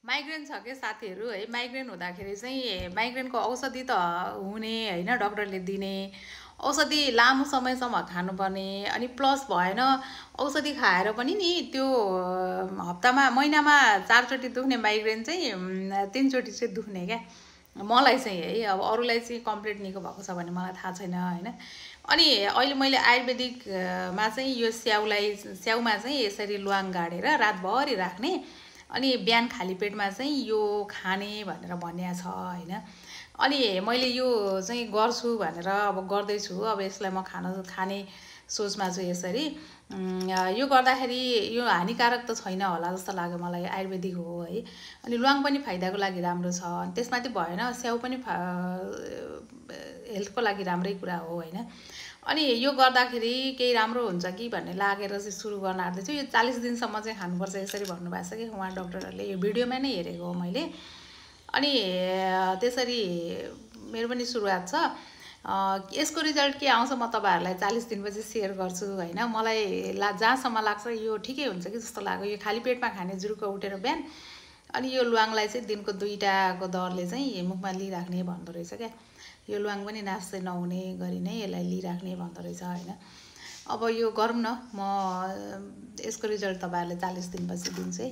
Migraine छ के साथीहरू है। माइग्रेन हुँदाखेरि चाहिँ माइग्रेनको औषधि त हुने हैन, डक्टरले दिने औषधि लामो समयसम्म खानुपर्ने। अनि प्लस भएन औषधि खाएर पनि नि त्यो हप्तामा महिनामा 4 चोटि दुख्ने माइग्रेन चाहिँ 3 चोटि चाहिँ दुख्ने क्या मलाई चाहिँ है। अब अरूलाई चाहिँ कम्प्लिट निको भएको छ भने मलाई थाहा छैन हैन। अनि अहिले मैले आयुर्वेदिकमा चाहिँ यो स्याउमा चाहिँ यसरी ल्वाङ गाडेर रातभरि राख्ने, अनि बिहान खाली पेटमा चाहिँ यो खाने भनेर भनिया छ हैन। अनि मैले यो चाहिँ गर्छु भनेर अब गर्दैछु। अब यसलाई म खाने सोचमा छु यसरी। यो गर्दाखेरि यो हानिकारक त छैन होला जस्तो लाग्यो मलाई, आयुर्वेदिक हो है। अनि ल्वाङ पनि फाइदाको लागि राम्रो छ, अनि त्यसमाथि भएन स्याउ पनि हेल्थको लागि राम्रै कुरा हो हैन। अनि यो गर्दाखेरि केही राम्रो हुन्छ कि भन्ने लागेर चाहिँ सुरु गर्न आँट्दैछु। यो 40 दिनसम्म चाहिँ खानुपर्छ यसरी भन्नुभएको छ कि उहाँ डक्टरहरूले, यो भिडियोमा नै हेरेको हो मैले। अनि त्यसरी मेरो पनि सुरुवात छ। यसको रिजल्ट के आउँछ म तपाईहरुलाई 40 दिनपछि सेयर गर्छु हैन। मलाई जहाँसम्म लाग्छ यो ठिकै हुन्छ कि जस्तो लाग्यो। यो खाली पेटमा खाने जुरुक्क उठेर बिहान, अनि यो ल्वाङलाई चाहिँ दिनको 2टाको दरले चाहिँ मुखमा लिइराख्ने भन्दो रहेछ क्या। यो ल्वाङ पनि नास चाहिँ नहुने गरी नै यसलाई लिइराख्ने भन्दो रहेछ हैन। अब यो गरौँ न, म यसको रिजल्ट तपाईहरुलाई 40 दिनपछि दिन्छु है।